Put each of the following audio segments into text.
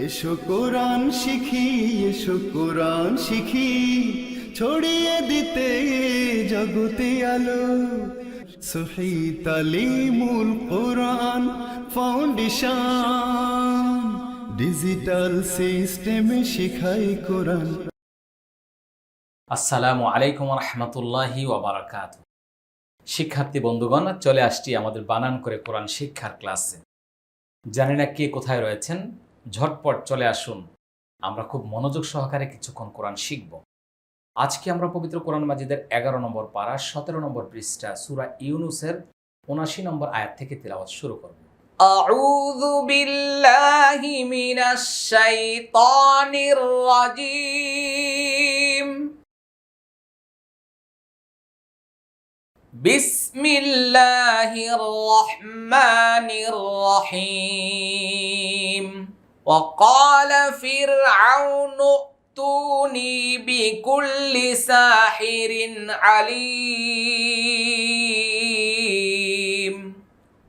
এসো কোরআন শিখি, এসো কোরআন শিখি, ছড়িয়ে দিতে জগতে আলো। সহি তালিমুল কোরআন ফাউন্ডেশন, ডিজিটাল সিস্টেমে শিখাই কোরআন। আসসালামু আলাইকুম রহমতুল্লাহি ওয়াবারাকাতুহু। শিক্ষার্থী বন্ধুগণ, চলে আসছি আমাদের বানান করে কোরআন শিক্ষার ক্লাসে। জানি না কে কোথায় রয়েছেন, ঝটপট চলে আসুন, আমরা খুব মনোযোগ সহকারে কিছুক্ষণ কোরআন শিখব। আজকে আমরা পবিত্র কোরআন মাজিদের 11 নম্বর পারা 17 নম্বর পৃষ্ঠা সূরা ইউনূসের 79 নম্বর আয়াত থেকে তিলাওয়াত শুরু করব। আউযু বিল্লাহি মিনাশ শাইতানির রাজীম। বিসমিল্লাহির রহমানির রহিম। وقال فرعون ائتوني بكل ساحر عليم।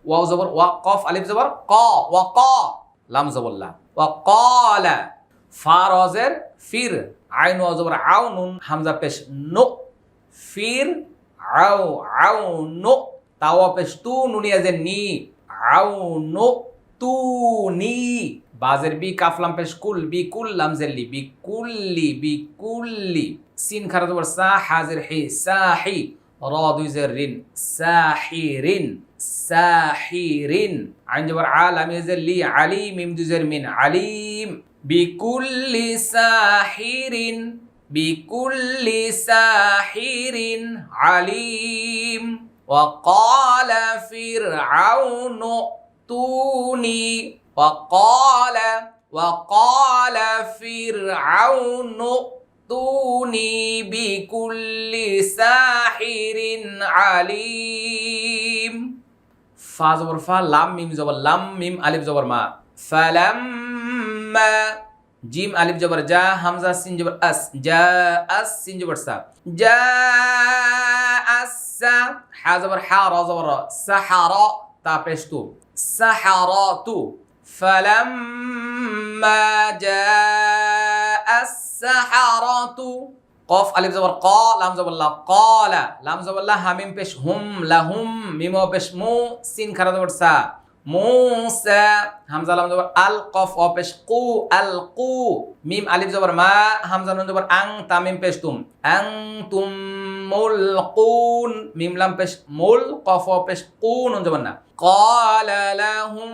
ওয়াও জবর ওয়া, কফ আলিফ জবর ক, ওয়াকা লাম জবর লা, ওয়াকাল ফা রজের ফির, আইন ওয়া জবর আও, নুন হামজা পেশ নো, ফির আও আও নো, তাওয়া পেশ তু, নুনিয়া যে নি, আও নো তু নি, বাজের বি, কাফলাম পেশ কুল, বি কুল লাম জের লি, বি কুল্লি, বি কুল্লি, সিন খারা জবর সা, হাজের হি, সাহি, র দুই জের রিন, সাহিরিন, সাহিরিন, আইন জবর আ, লাম জের লি, আলি, মিম দুই জের মিন, আলিম, বিকুল্লি সাহিরিন, বিকুল্লি সাহিরিন আলিম। وقال فرعون ائتوني، وقال فرعون ائتوني بكل ساحر عليم। ফা জবর ফা, লাম মিম জবর লাম, মিম আলিফ জবর মা, ফালাম্মা, জিম আলিফ জবর জা, হামজা সিন জবর আস, জা আস সিন জবর সা, জা আসা, হা জবর হা, র জবর র, সাহারা তা পেশ তু, সাহারাতু, ফালাম্মা জা আস-সাহারাতু, কফ আলিফ জবর ক, লাম জবর লা, ক্বালা লাম জবর লা, হামিম পেশ হুম, লাহুম, মিম পেশ মু, সিন খারা জবর সা, মুসা, হামজা লাম জবর আল, কফ অ পেশ কু, আল কু, মিম আলিফ জবর মা, হামজা নুন জবর আং, তামিম পেশ তুম, আং তুম মুলকুন, মিম লাম পেশ মুল, কফ অ পেশ কু, নুন জবর না, ক্বালা লাহুম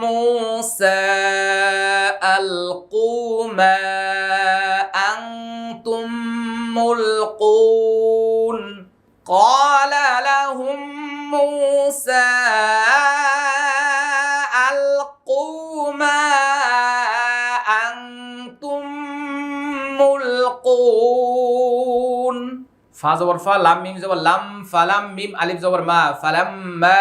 মুসা আলকু মা আনতুম মুলকুন, ক্বালা লাহুম মুসা আলকু মা আনতুম মুলকুন। ফা জবর ফা, লাম মিম জবর লাম, ফালাম, মিম আলিফ জবর মা, ফালাম্মা,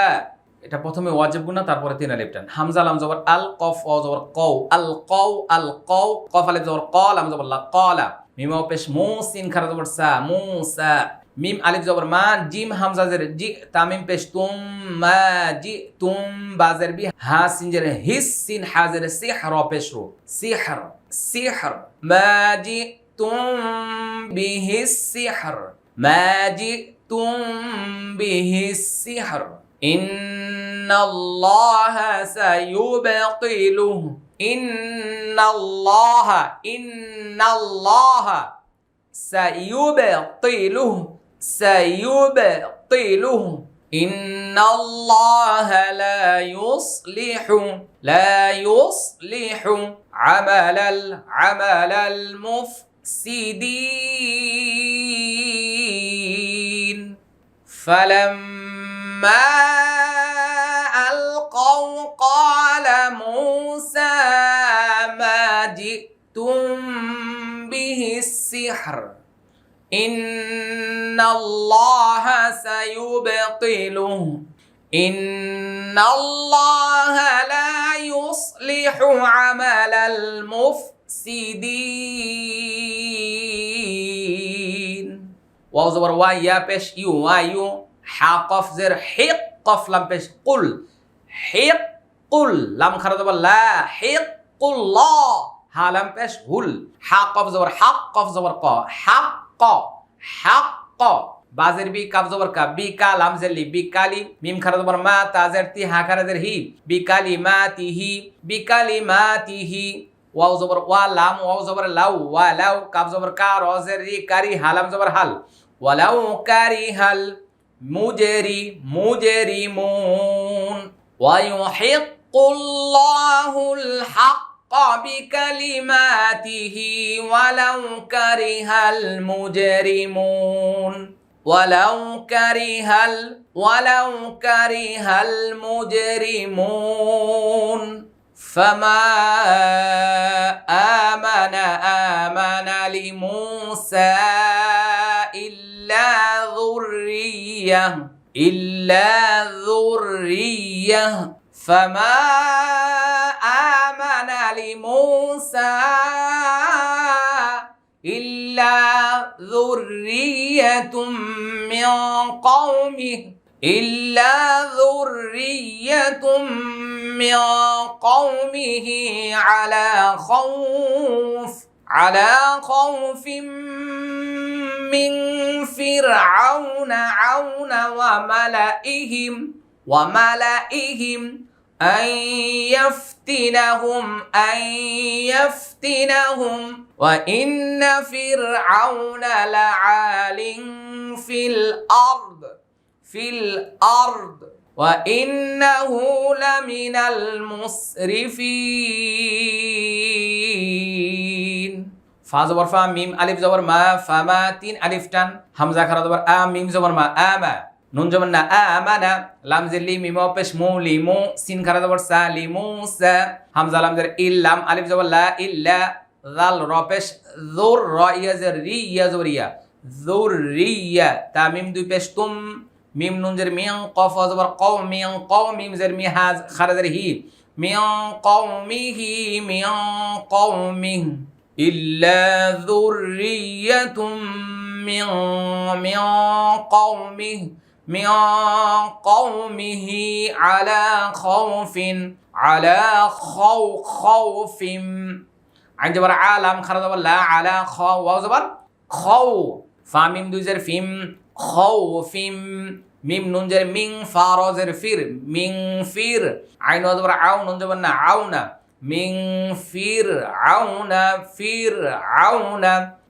এটা প্রথমে ওয়াজিব গুনা, তারপরে তিন আলিফ টান, হামজা লাম জবর আল, কফ ও জবর কও, আল কও, আল কও, কফ আলিফ জবর ক, লাম জবর লা, ক্বালা, মিম পেশ মু, সিন খারা জবর সা, মুসা, মিম আলিফ জবর মা, জিম হামজা জের জি, তামিম পেশ তুম, মা জি তুম, বাজের বি, হা সিন জের হিস, সিন হাজের সিহর পেশ রু, সিহর, সিহর, মা জি তুম বিহিস সিহর, মা জি তুম বিহিস সিহর, ইন্নাল্লাহা সায়ুবতিলুহু, ইন্নাল্লাহা, ইন্নাল্লাহা সায়ুবতিলুহু, সায়ুবতিলুহু, ইন্নাল্লাহা লা ইউসলিহু আমালাল মুফসিদিন। ফালাম্মা আলকাউ ক্বালা মূসা মা জিতুম বিহিস সিহর, ইন্নাল্লাহা সায়ুবতিলুহু, ইন্নাল্লাহা লা ইউসলিহু আমালাল মুফসিদিন। ওয়াও জবর ওয়া, ইয়া পেশ ইউ, ওয়া ইউ, হা কফ জের হিক, কফ লাম পেশ কুল, হিক কুল, লাম খারা জবর লা, হিক ইউহিক্কুল্লাহ হা লাম পেশ হুল হা কফ জবর হাক কফ জবর ক হাক্ক হাক্ক বাজের বি কাফ জবর কা বি কা লাম জেলি বি কালি মিম খারা জবর মা তাজের তি হা খারা জের হি বি কালিমাতিহি বি কালিমাতিহি ওয়াও জবর ওয়া লাম ওয়াও জবর লাউ ওয়া লাউ কাফ জবর কা র জের রি কারি হালাম জবর হাল ওয়ালাউ কারিহাল মুজেরি মুজেরিমুন ওয়া ইউহিক্কুল্লাহুল হাক্ক বিকালিমাতিহি ওয়ালাউ কারিহাল মুজরিমুন ওয়ালাউ কারিহাল মুজরিমুন فما آمن لموسى إلا ذرية فما آمن لموسى إلا ذرية من قومه على خوف من فرعون وملئهم أن يفتنهم وإن فرعون لعال في الأرض وإنه لمن المسرفين ফা জবর ফা মিম আলিফ জবর মা ফামা তিন আলিফ টান হামজা খারা জবর আ মিম জবর মা আমা নুন জবর না আমানা লাম জিলি মিম পেশ মু লিমু সিন খারা জবর সা লিমু সা হামজা লাম জের ইল লাম আলিফ জবর লা ইল্লা জাল র পেশ যুর র ইয়া জের রি ইয়া জবর ইয়া যুররিয়া তা মিম দুই পেশ তুম মিম নুন জের মিন কফ জবর কও মিন কও মিম জের মি হাজ খারা জের হি মিন কওমিহি إلا ذرية من قومه على خوف عن جبر عالم خرج ولا على خو وزبر خو فاميم دوزر فيم خوف ميم نونجر من فارزر فير من فير عين وزبر عون نونجر عونا من فرعون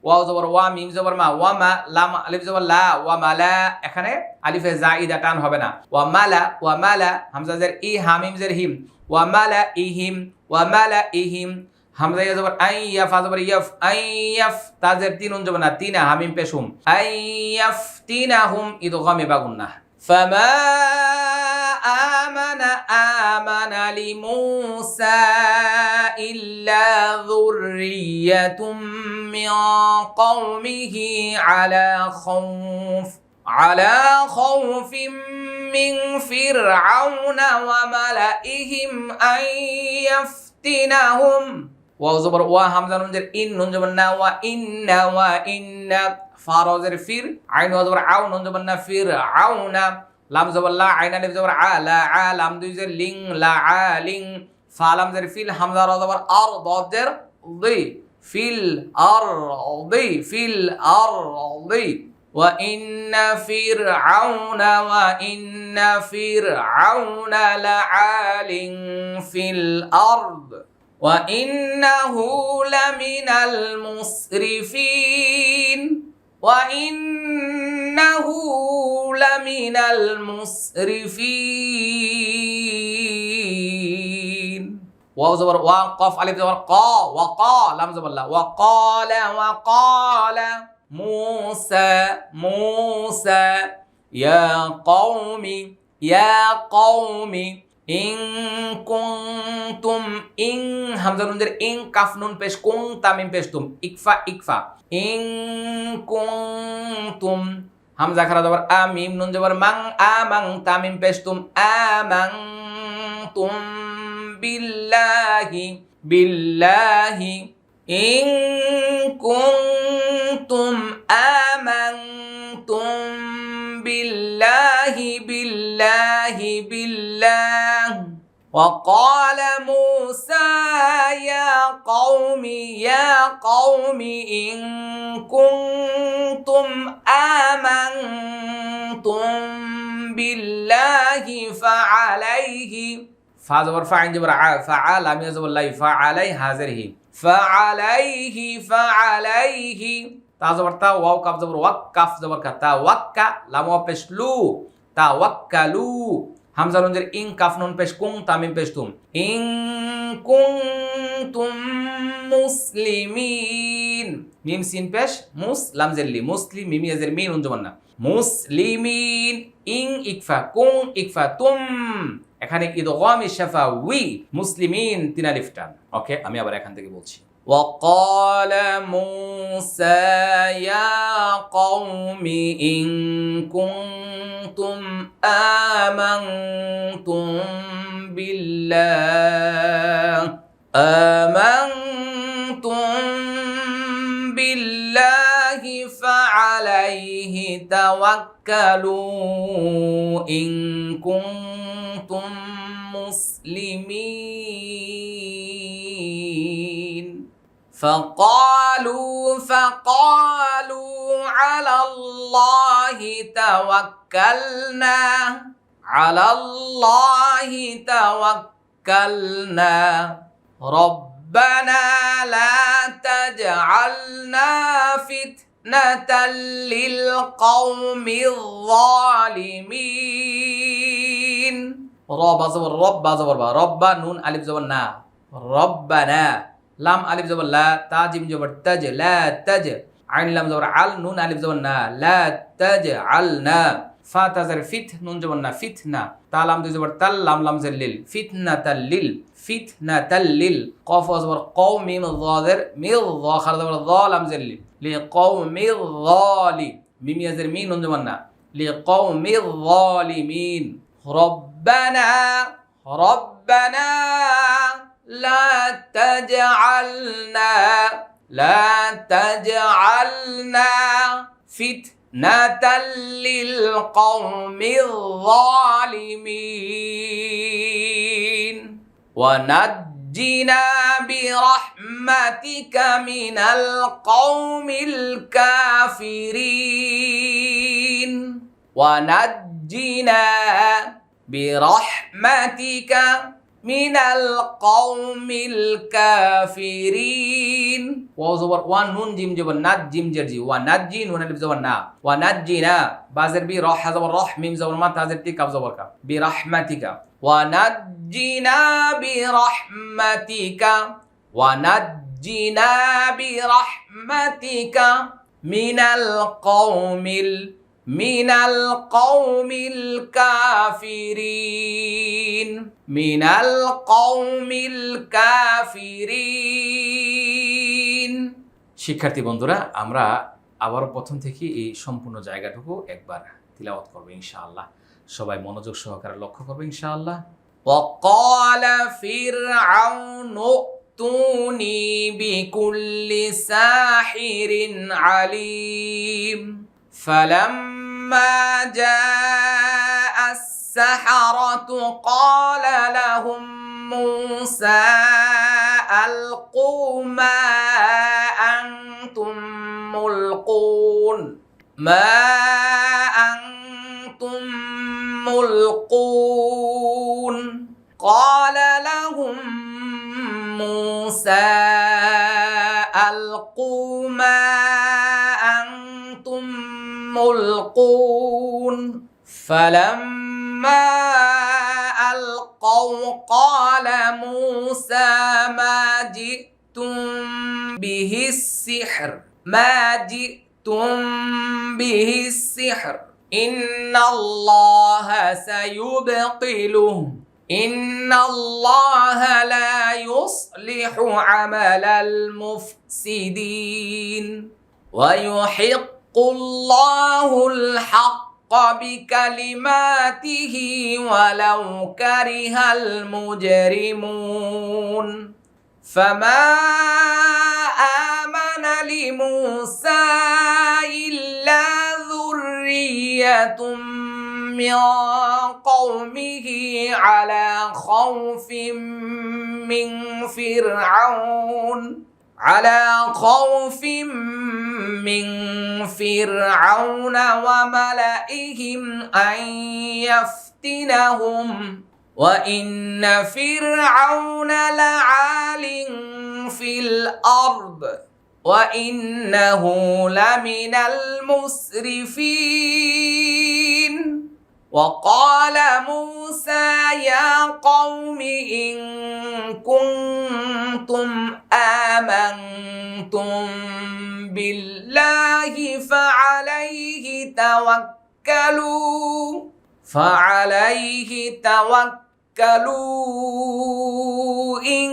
ওয়াও জবর ওয়া মিম জবর মা ওয়া মা লাম আলিফ জবর লা ওয়া মালা এখানে আলিফে জাইদা টান হবে না ওয়া মালা হামজা জের ই হা মিম জের হিম ওয়া মালা ইহিম হামজা ইয়া জবর আই ইয়া ফা জবর ইয়াফ তা জের তিন নুন জবর না তিন হা মিম পেশুম আইয়াফতিনাহুম ইদগামে বাগুন্না فما آمن لموسى إلا ذرية من قومه على خوف من فرعون وملئهم أن يفتنهم وزبر وهمزة ننجر إن ننجبنا وإن فارزر فير عين وزبر عون ننجبنا فرعون لام زبر لا عين الف زبر لا لام دوزر لين لا لين فالام زر فيل حمزة زبر أرض زر ضي في الأرض وإن فرعون لعال في الأرض وإنه لمن المسرفين واو زبر وقف ألف زبر قا وقا لام زبر لا وقال موسى يا قوم إن كنتم إن همزة نون إن كاف نون পেশ কুন তামিম পেশ তুম ইকফা إن كنتم হামজা খারা জবর আ মিম নুন জবর মাং আমাং তামিম পেশ তুম আমানতুম বিল্লাহি إن كنتم آمنتم بالله وقال موسى يا قوم إن كنتم آمنتم بالله فعليه ফা জবর ফা আইন জবর আ ফা লাম ইয়া জবর লাই ফা আলাই হাজিরহি ফাআলাইহি তা জবর তা ওয়াও কাফ জবর ওয়াক কাফ জবর কা তা ওয়াক্কা লাম ওয়া পেশ লু তা ওয়াক্কালু হামজা নুন জের ইন কাফ নুন পেশ কুম তামিম পেশ তুম ইন কুনতুম মুসলিমিন মিম সিন পেশ মুস লাম জের লি মুসলিম মিম ইয়া জের মিন নুন জবর না মুসলিমিন ইন ইকফা কুন ইকফা তুম এখানে ইদগাম শাফা উই মুসলিমিন তিন আলিফ টান ওকে আমি আবার এখান থেকে বলছি وقال موسى يا قوم إن كنتم آمنتم بالله فعليه توكلوا إن كنتم مسلمين فقالوا على الله توكلنا ربنا لا تجعلنا فتنة للقوم الظالمين رب زبر رب زبر رب نون ألف زبر نا ربنا لام ألف زبر لا تا جيم زبر تج لا تج عين لام زبر عل نون ألف زبر نا لا تجعلنا فا تزر فت نون زبر نا فتنة تا لام زبر تل لام زر لل فتنة لل فتنة لل قاف زبر قوم ميم الظاهر مير ظا خر زبر ظا لام زر لل لقوم الظالم ميم يزر مين نون زبر نا لقوم الظالمين ربنا لا تجعلنا فتنة للقوم الظالمين ونجنا برحمتك من القوم الكافرين ونجنا برحمتك من القوم الكافرين واو زبر وان نون جيم جبر نات جيم جرجي ونجي نون الف زبر نا ونجينا بازر بي راح زبر راح ميم زبر ما تازر تي كاف زبر كا برحمتك ونجينا برحمتك من القوم الكافرين শিক্ষার্থী বন্ধুরা আমরা আবার প্রথম থেকে এই সম্পূর্ণ জায়গাটুকু একবার তিলাওয়াত করব ইনশাআল্লাহ সবাই মনোযোগ সহকারে লক্ষ্য করবে ইনশাআল্লাহ وقال فرعون ائتوني بكل ساحر عليم فلما جاء السحرة قال لهم موسى ألقوا ما أنتم ملقون قال لهم موسى ألقوا ما أنتم ملقون فلما ألقوا قال موسى ما جئتم به السحر إن الله سيبطله إن الله لا يصلح عمل المفسدين ويحق الله الحق بكلماته ولو كره المجرمون فما آمن لموسى إلا ذرية من قومه على خوف من فرعون على خوف من فرعون وملئهم أن يفتنهم وإن فرعون لعال في الأرض وإنه لمن المسرفين وقال موسى يا قوم إن كنتم آمنتم بالله فعليه توكلوا إن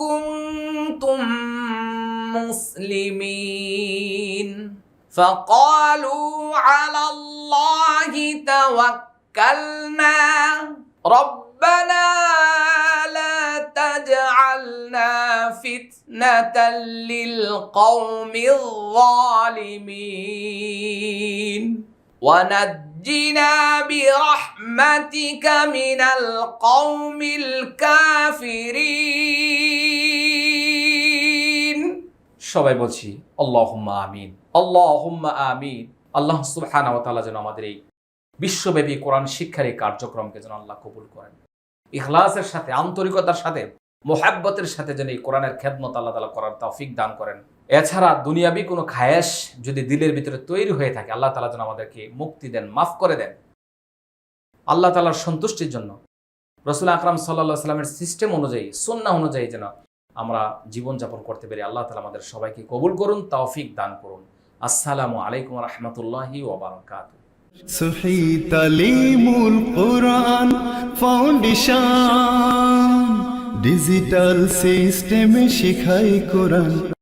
كنتم مسلمين فقالوا على الله توكلنا ربنا لا تجعلنا فتنة للقوم الظالمين ونجنا برحمتك من القوم الكافرين সবাই বলছি আল্লাহুম্মা আমিন আল্লাহুম্মা আমিন। আল্লাহ সুবহানাহু ওয়া তাআলা যেন আমাদের এই বিশ্বব্যাপী কোরআন শিক্ষার এই কার্যক্রমকে যেন আল্লাহ কবুল করেন, ইখলাসের সাথে, আন্তরিকতার সাথে, মোহাব্বতের সাথে যেন এই কোরআনের খেদমত আল্লাহ তাআলা করার তৌফিক দান করেন। এছাড়া দুনিয়াবি কোনো খায়েশ যদি দিলের ভিতরে তৈরি হয়ে থাকে, আল্লাহ তাআলা যেন আমাদেরকে মুক্তি দেন, মাফ করে দেন। আল্লাহ তাআলার সন্তুষ্টির জন্য রাসূল আকরাম সাল্লাল্লাহু আলাইহি ওয়াসাল্লামের সিস্টেম অনুযায়ী, সুন্নাহ অনুযায়ী যেন আমরা জীবনযাপন করতে পারি। আল্লাহ তাআলা আমাদের সবাইকে কবুল করুন, তৌফিক দান করুন। আসসালামু আলাইকুম ওয়া রাহমাতুল্লাহি ওয়া বারাকাতুহু। সহি তালিমুল কোরআন ফাউন্ডেশন ডিজিটাল সিস্টেমে শেখায় কোরআন।